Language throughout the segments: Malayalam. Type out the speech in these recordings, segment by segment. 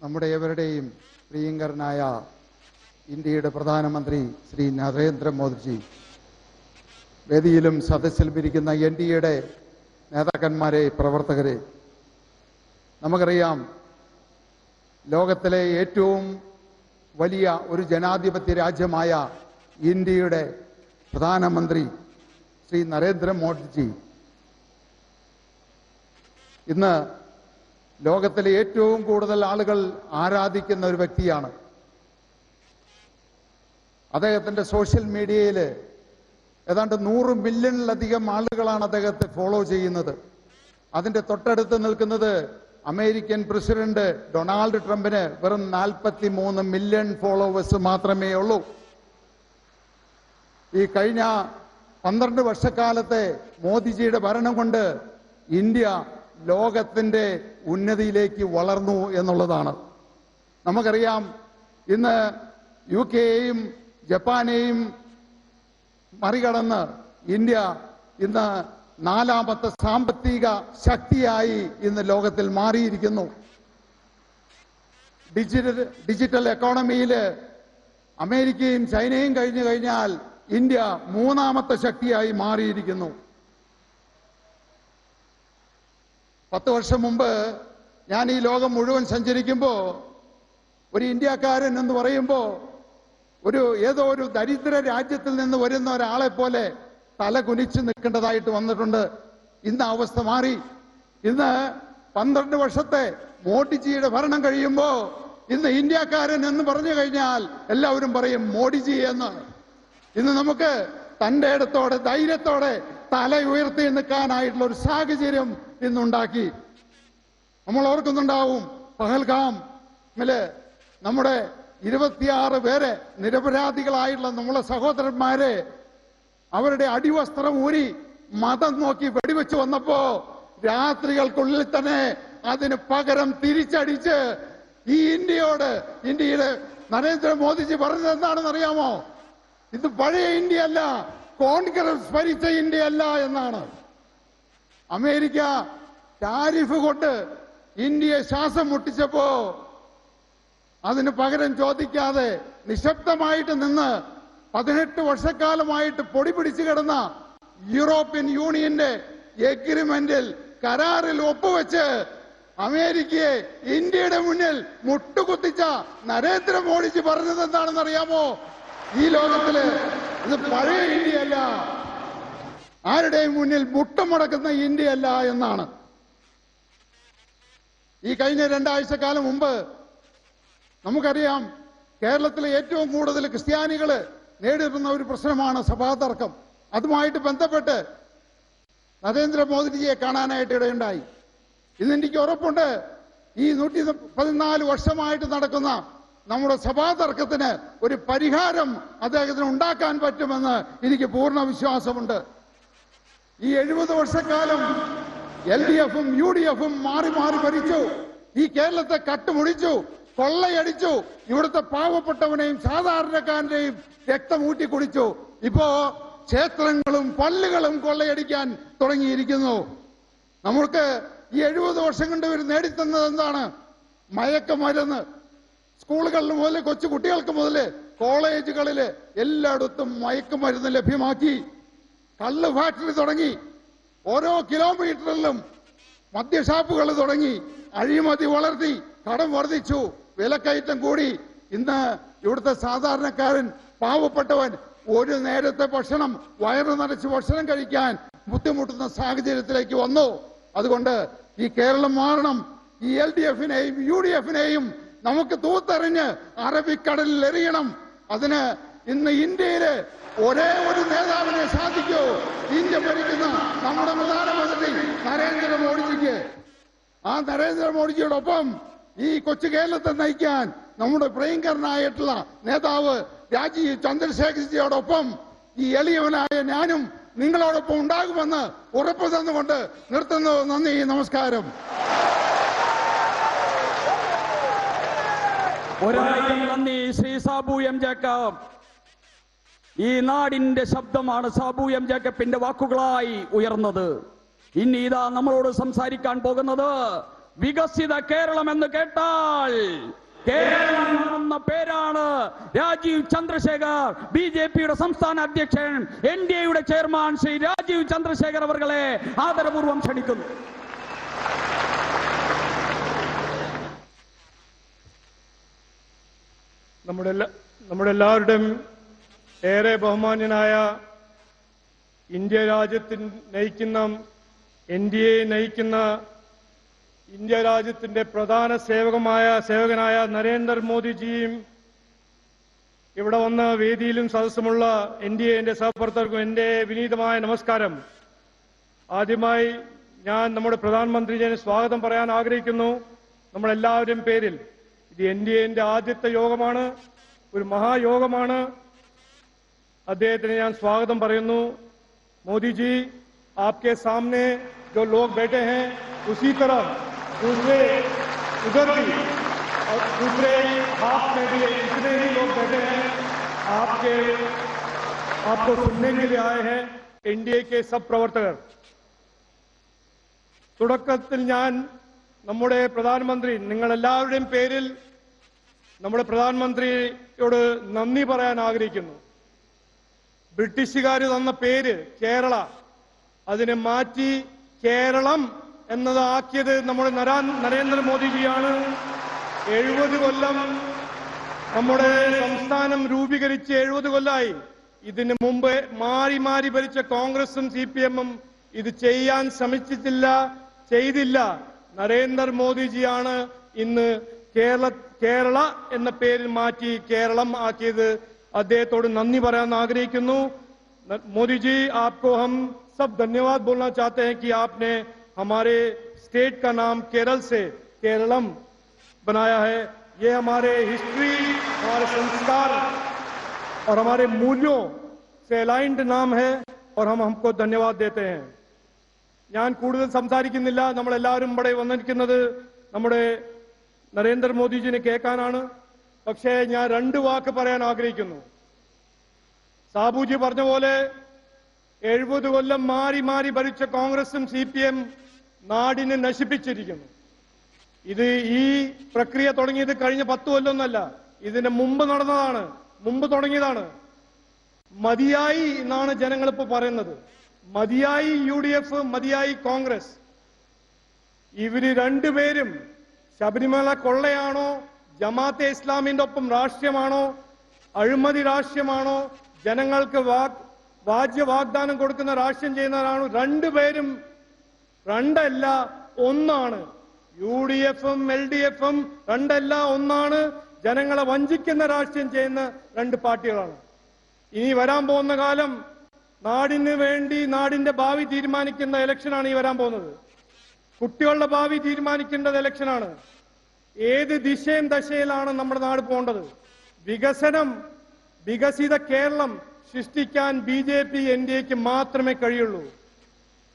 നമ്മുടെ ഏവരുടെയും പ്രിയങ്കരനായ ഇന്ത്യയുടെ പ്രധാനമന്ത്രി ശ്രീ നരേന്ദ്രമോദിജി, വേദിയിലും സദസ്സിലും ഇരിക്കുന്ന NDAയുടെ നേതാക്കന്മാരെ, പ്രവർത്തകരെ, നമുക്കറിയാം ലോകത്തിലെ ഏറ്റവും വലിയ ഒരു ജനാധിപത്യ രാജ്യമായ ഇന്ത്യയുടെ പ്രധാനമന്ത്രി ശ്രീ നരേന്ദ്രമോദിജി ഇന്ന് ലോകത്തിലെ ഏറ്റവും കൂടുതൽ ആളുകൾ ആരാധിക്കുന്ന ഒരു വ്യക്തിയാണ്. അദ്ദേഹത്തിന്റെ സോഷ്യൽ മീഡിയയിൽ ഏതാണ്ട് 100 മില്യണിലധികം ആളുകളാണ് അദ്ദേഹത്തെ ഫോളോ ചെയ്യുന്നത്. അതിന്റെ തൊട്ടടുത്ത് നിൽക്കുന്നത് അമേരിക്കൻ പ്രസിഡന്റ് ഡൊണാൾഡ് ട്രംപിന് വെറും 43 മില്യൺ ഫോളോവേഴ്സ് മാത്രമേ ഉള്ളൂ. ഈ കഴിഞ്ഞ 12 വർഷക്കാലത്തെ മോദിജിയുടെ ഭരണം കൊണ്ട് ഇന്ത്യ ലോകത്തിന്റെ ഉന്നതിയിലേക്ക് വളർന്നു എന്നുള്ളതാണ്. നമുക്കറിയാം, ഇന്ന് UK-യെയും ജപ്പാനെയും മറികടന്ന് ഇന്ത്യ ഇന്ന് 4ാമത്തെ സാമ്പത്തിക ശക്തിയായി ഇന്ന് ലോകത്തിൽ മാറിയിരിക്കുന്നു. ഡിജിറ്റൽ എക്കോണമിയിൽ അമേരിക്കയും ചൈനയും കഴിഞ്ഞു കഴിഞ്ഞാൽ ഇന്ത്യ 3ാമത്തെ ശക്തിയായി മാറിയിരിക്കുന്നു. 10 വർഷം മുമ്പ് ഞാൻ ഈ ലോകം മുഴുവൻ സഞ്ചരിക്കുമ്പോൾ ഒരു ഇന്ത്യക്കാരൻ എന്ന് പറയുമ്പോൾ ഏതോ ഒരു ദരിദ്ര രാജ്യത്തിൽ നിന്ന് വരുന്ന ഒരാളെ പോലെ തല കുനിച്ച് നിൽക്കേണ്ടതായിട്ട് വന്നിട്ടുണ്ട്. ഇന്ന് അവസ്ഥ മാറി. ഇന്ന് 12 വർഷത്തെ മോഡിജിയുടെ ഭരണം കഴിയുമ്പോൾ ഇന്ന് ഇന്ത്യക്കാരൻ എന്ന് പറഞ്ഞു കഴിഞ്ഞാൽ എല്ലാവരും പറയും മോഡിജി എന്ന്. ഇന്ന് നമുക്ക് തന്റെ ഇടത്തോടെ ധൈര്യത്തോടെ തല ഉയർത്തി നിൽക്കാനായിട്ടുള്ള ഒരു സാഹചര്യം ഇന്നുണ്ടാക്കി. നമ്മൾ ഓർക്കുന്നുണ്ടാവും, പഹൽഗാമില് നമ്മുടെ 26 പേരെ നിരപരാധികളായിട്ടുള്ള നമ്മളെ സഹോദരന്മാരെ അവരുടെ അടിവസ്ത്രം ഊരി മതം നോക്കി വെടിവെച്ച് വന്നപ്പോ രാത്രികൾക്കുള്ളിൽ തന്നെ അതിന് പകരം തിരിച്ചടിച്ച് ഈ ഇന്ത്യയുടെ നരേന്ദ്രമോദിജി പറഞ്ഞത് എന്താണെന്ന് അറിയാമോ? ഇത് പഴയ ഇന്ത്യ അല്ല, കോൺഗ്രസ് ഭരിച്ച ഇന്ത്യ അല്ല എന്നാണ്. അമേരിക്ക ടാരിഫ് കൊണ്ട് ഇന്ത്യയെ ശ്വാസം മുട്ടിച്ചപ്പോ അതിന് പകരം ചോദിക്കാതെ നിശബ്ദമായിട്ട് നിന്ന് 18 വർഷക്കാലമായിട്ട് പൊടി പിടിച്ചു കിടന്ന യൂറോപ്യൻ യൂണിയന്റെ എഗ്രിമെന്റിൽ കരാറിൽ ഒപ്പുവെച്ച് അമേരിക്കയെ ഇന്ത്യയുടെ മുന്നിൽ മുട്ടുകുത്തിച്ച നരേന്ദ്രമോദിജി പറഞ്ഞത് എന്താണെന്ന് അറിയാമോ? ഈ ലോകത്തില് ഇത് പഴയ ഇന്ത്യയല്ല, ആരുടെയും മുന്നിൽ മുട്ടുമടക്കുന്ന ഇന്ത്യയല്ല എന്നാണ്. ഈ കഴിഞ്ഞ 2 ആഴ്ചക്കാലം മുമ്പ് നമുക്കറിയാം, കേരളത്തിലെ ഏറ്റവും കൂടുതൽ ക്രിസ്ത്യാനികൾ നേരിടുന്ന ഒരു പ്രശ്നമാണ് സഭാതർക്കം. അതുമായിട്ട് ബന്ധപ്പെട്ട് നരേന്ദ്രമോദിജിയെ കാണാനായിട്ട് ഇടയുണ്ടായി. ഇന്ന് എനിക്ക് ഉറപ്പുണ്ട്, ഈ 114 വർഷമായിട്ട് നടക്കുന്ന നമ്മുടെ സഭാതർക്കത്തിന് ഒരു പരിഹാരം അദ്ദേഹത്തിന് ഉണ്ടാക്കാൻ പറ്റുമെന്ന് എനിക്ക് പൂർണ്ണ വിശ്വാസമുണ്ട്. ഈ 70 വർഷക്കാലം LDFും UDFും മാറി മാറി ഭരിച്ചു. ഈ കേരളത്തെ കട്ടുമുടിച്ചു, കൊള്ളയടിച്ചു. ഇവിടുത്തെ പാവപ്പെട്ടവനെയും സാധാരണക്കാരനെയും രക്തമൂറ്റി കുടിച്ചു. ഇപ്പോ ക്ഷേത്രങ്ങളും പള്ളികളും കൊള്ളയടിക്കാൻ തുടങ്ങിയിരിക്കുന്നു. നമുക്ക് ഈ 70 വർഷം കൊണ്ട് ഇവർ നേടിത്തന്നത് എന്താണ്? മയക്കുമരുന്ന്. സ്കൂളുകളിൽ മുതൽ കൊച്ചു കുട്ടികൾക്ക് മുതൽ കോളേജുകളിൽ എല്ലായിടത്തും മയക്കുമരുന്ന് ലഭ്യമാക്കി. കള്ള് ഫാക്ടറി തുടങ്ങി. ഓരോ കിലോമീറ്ററിലും മദ്യഷാപ്പുകൾ തുടങ്ങി. അഴിമതി വളർത്തി, കടം വർദ്ധിച്ചു, വിലക്കയറ്റം കൂടി. ഇന്ന് ഇവിടുത്തെ സാധാരണക്കാരൻ, പാവപ്പെട്ടവൻ ഒരു നേരത്തെ ഭക്ഷണം, വയറു നിറച്ച് ഭക്ഷണം കഴിക്കാൻ ബുദ്ധിമുട്ടുന്ന സാഹചര്യത്തിലേക്ക് വന്നു. അതുകൊണ്ട് ഈ കേരളം മാറണം. ഈ LDFനെയും UDFനെയും നമുക്ക് തൂത്തെറിഞ്ഞ് അറബിക്കടലിൽ എറിയണം. അതിന് ഇന്ന് ഇന്ത്യയിലെ ഒരേ ഒരു നേതാവിനെ സാധിക്കൂ. ഇന്ത്യ ഭരിക്കുന്ന നമ്മുടെ പ്രധാനമന്ത്രി നരേന്ദ്രമോദിജിക്ക്. ആ നരേന്ദ്രമോദിജിയോടൊപ്പം ഈ കൊച്ചു കേരളത്തെ നയിക്കാൻ നമ്മുടെ പ്രിയങ്കരനായിട്ടുള്ള നേതാവ് രാജീവ് ചന്ദ്രശേഖർജിയോടൊപ്പം ഈ എളിയവനായ ഞാനും നിങ്ങളോടൊപ്പം ഉണ്ടാകുമെന്ന് ഉറപ്പു തന്നുകൊണ്ട് നിർത്തുന്നു. നന്ദി, നമസ്കാരം. 1000 നന്ദി ശ്രീ സാബു M. ജേക്കബ്. ഈ നാടിന്റെ ശബ്ദമാണ് സാബു M. ജേക്കബിന്റെ വാക്കുകളായി ഉയർന്നത്. ഇനി ഇതാ നമ്മളോട് സംസാരിക്കാൻ പോകുന്നത് വികസിത കേരളം എന്ന് കേട്ടാൽ കേരളം എന്ന പേരാണ് രാജീവ് ചന്ദ്രശേഖർ, ബിജെപിയുടെ സംസ്ഥാന അധ്യക്ഷൻ, NDAയുടെ ചെയർമാൻ ശ്രീ രാജീവ് ചന്ദ്രശേഖർ അവർകളെ ആദരപൂർവ്വം ക്ഷണിക്കുന്നു. നമ്മുടെ എല്ലാവരുടെയും ഏറെ ബഹുമാന്യനായ ഇന്ത്യ രാജ്യത്തിന് നയിക്കുന്ന NDA നയിക്കുന്ന ഇന്ത്യ രാജ്യത്തിന്റെ പ്രധാന സേവകനായ നരേന്ദ്രമോദിജിയും ഇവിടെ വന്ന വേദിയിലും സദസ്സുമുള്ള NDAന്റെ സഹപ്രവർത്തകർക്കും എന്റെ വിനീതമായ നമസ്കാരം. ആദ്യമായി ഞാൻ നമ്മുടെ പ്രധാനമന്ത്രിയെ സ്വാഗതം പറയാൻ ആഗ്രഹിക്കുന്നു. നമ്മളെല്ലാവരുടെയും പേരിൽ ഇത് NDAന്റെ ആദ്യത്തെ യോഗമാണ്, ഒരു മഹായോഗമാണ്. അദ്ദേഹത്തിന് ഞാൻ സ്വാഗതം പറയുന്നു. മോദിജി, आपके सामने जो लोग बैठे हैं उसी तरह दूसरे उधर भी और दूसरे हाथ में भी इतने ही लोग बैठे हैं आपको सुनने के लिए आए हैं NDA के सब प्रवर्तक. തുടക്കത്തിൽ ഞാൻ നമ്മുടെ പ്രധാനമന്ത്രി നിങ്ങളെല്ലാവരുടെയും പേരിൽ നമ്മുടെ പ്രധാനമന്ത്രിയോട് നന്ദി പറയാൻ ആഗ്രഹിക്കുന്നു. ബ്രിട്ടീഷുകാർ തന്ന പേര് കേരള, അതിനെ മാറ്റി കേരളം എന്നത് ആക്കിയത് നമ്മുടെ നരേന്ദ്രമോദിജിയാണ്. 70 കൊല്ലം നമ്മുടെ സംസ്ഥാനം രൂപീകരിച്ച് 70 കൊല്ലമായി. ഇതിനു മുമ്പ് മാറി മാറി ഭരിച്ച കോൺഗ്രസും CPM-ഉം ഇത് ചെയ്യാൻ ചെയ്തില്ല. നരേന്ദ്രമോദിജിയാണ് ഇന്ന് കേരള എന്ന പേരിൽ മാറ്റി കേരളം ആക്കിയത്. അദ്ദേഹത്തോട് നന്ദി പറയാൻ ആഗ്രഹിക്കുന്നു. മോദിജി, आपको हम सब धन्यवाद बोलना चाहते हैं कि आपने हमारे स्टेट का नाम केरल से केरलम बनाया है. ये हमारे हिस्ट्री, हमारे संस्कार और हमारे मूल्यों से अलाइंड नाम है और हम हमको धन्यवाद देते हैं. ഞാൻ കൂടുതൽ സംസാരിക്കുന്നില്ല. നമ്മളെല്ലാവരും ഇവിടെ വന്നിരിക്കുന്നത് നമ്മുടെ നരേന്ദ്രമോദിജിനെ കേൾക്കാനാണ്. പക്ഷേ ഞാൻ 2 വാക്ക് പറയാൻ ആഗ്രഹിക്കുന്നു. സാബുജി പറഞ്ഞ പോലെ 70 കൊല്ലം മാറി മാറി ഭരിച്ച കോൺഗ്രസും CPM നാടിനെ നശിപ്പിച്ചിരിക്കുന്നു. ഇത് ഈ പ്രക്രിയ തുടങ്ങിയത് കഴിഞ്ഞ 10 കൊല്ലമൊന്നല്ല, ഇതിന് മുമ്പ് നടന്നതാണ്, മുമ്പ് തുടങ്ങിയതാണ്. മതിയായി എന്നാണ് ജനങ്ങൾ ഇപ്പോൾ പറയുന്നത്. മതിയായി UDF, മതിയായി കോൺഗ്രസ്. ഇവര് രണ്ടുപേരും ശബരിമല കൊള്ളയാണോ, ജമാഅത്തെ ഇസ്ലാമിന്റെ ഒപ്പം രാഷ്ട്രീയമാണോ, അഴിമതി രാഷ്ട്രീയമാണോ, ജനങ്ങൾക്ക് വാജ്യ വാഗ്ദാനം കൊടുക്കുന്ന രാഷ്ട്രീയം ചെയ്യുന്നവരാണ്? രണ്ടുപേരും രണ്ടല്ല ഒന്നാണ്. UDF-ഉം LDF-ഉം രണ്ടല്ല ഒന്നാണ്. ജനങ്ങളെ വഞ്ചിക്കുന്ന രാഷ്ട്രീയം ചെയ്യുന്ന 2 പാർട്ടികളാണ്. ഇനി വരാൻ പോകുന്ന കാലം നാടിന് വേണ്ടി നാടിന്റെ ഭാവി തീരുമാനിക്കുന്ന ഇലക്ഷനാണ് ഈ വരാൻ പോകുന്നത്. കുട്ടികളുടെ ഭാവി തീരുമാനിക്കേണ്ടത് ഇലക്ഷനാണ്. ഏത് ദശയിലാണ് നമ്മുടെ നാട് പോകേണ്ടത്? വികസിത കേരളം സൃഷ്ടിക്കാൻ BJP NDAക്ക് മാത്രമേ കഴിയുള്ളൂ.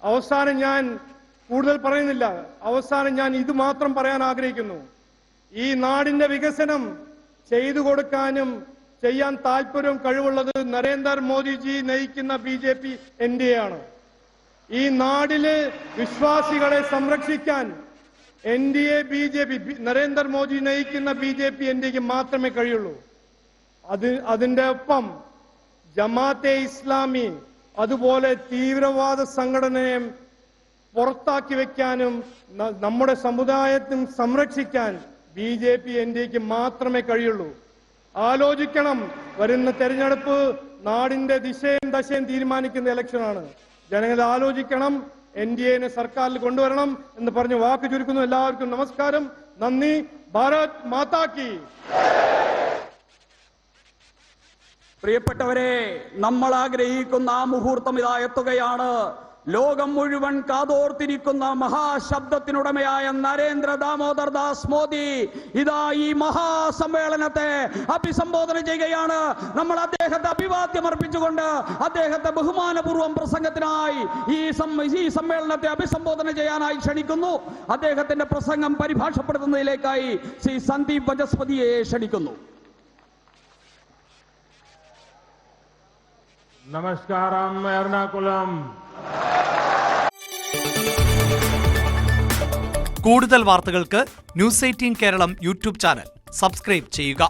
അവസാനം ഞാൻ കൂടുതൽ പറയുന്നില്ല. അവസാനം ഞാൻ ഇത് മാത്രം പറയാൻ ആഗ്രഹിക്കുന്നു. ഈ നാടിന്റെ വികസനം ചെയ്തു കൊടുക്കാനും ചെയ്യാൻ താല്പര്യവും കഴിവുള്ളത് നരേന്ദ്രമോദിജി നയിക്കുന്ന BJP NDA ആണ്. ഈ നാടിലെ വിശ്വാസികളെ സംരക്ഷിക്കാൻ NDA BJP നരേന്ദ്രമോദി നയിക്കുന്ന BJP NDAക്ക് മാത്രമേ കഴിയുള്ളൂ. അതിന്റെ ഒപ്പം ജമാഅത്തെ ഇസ്ലാമി അതുപോലെ തീവ്രവാദ സംഘടനയെ പുറത്താക്കി വെക്കാനും നമ്മുടെ സമുദായത്തെ സംരക്ഷിക്കാൻ BJP NDAക്ക് മാത്രമേ കഴിയുള്ളൂ. ആലോചിക്കണം. വരുന്ന തെരഞ്ഞെടുപ്പ് നാടിന്റെ ദശയും തീരുമാനിക്കുന്ന ഇലക്ഷനാണ്. ജനങ്ങൾ ആലോചിക്കണം. NDAനെ സർക്കാരിൽ കൊണ്ടുവരണം എന്ന് പറഞ്ഞ് വാക്ക് ചുരുക്കുന്നു. എല്ലാവർക്കും നമസ്കാരം, നന്ദി. ഭാരത് മാതാ കി. പ്രിയപ്പെട്ടവരെ, നമ്മൾ ആഗ്രഹിക്കുന്ന ആ മുഹൂർത്തം ഇതാ എത്തുകയാണ്. ലോകം മുഴുവൻ കാതോർത്തിരിക്കുന്ന മഹാശബ്ദത്തിനുടമയായ നരേന്ദ്ര ദാമോദർ ദാസ് മോദി ഇതാ ഈ മഹാസമ്മേളനത്തെ അഭിസംബോധന ചെയ്യുകയാണ്. നമ്മൾ അദ്ദേഹത്തെ അഭിവാദ്യം അർപ്പിച്ചുകൊണ്ട് അദ്ദേഹത്തെ ബഹുമാനപൂർവ്വം പ്രസംഗത്തിനായി ഈ സമ്മേളനത്തെ അഭിസംബോധന ചെയ്യാനായി ക്ഷണിക്കുന്നു. അദ്ദേഹത്തിന്റെ പ്രസംഗം പരിഭാഷപ്പെടുത്തുന്നതിലേക്കായി ശ്രീ സന്ദീപ് വചസ്പതിയെ ക്ഷണിക്കുന്നു. നമസ്കാരം എറണാകുളം. കൂടുതൽ വാർത്തകൾക്ക് news 18 Keralam YouTube channel subscribe ചെയ്യുക.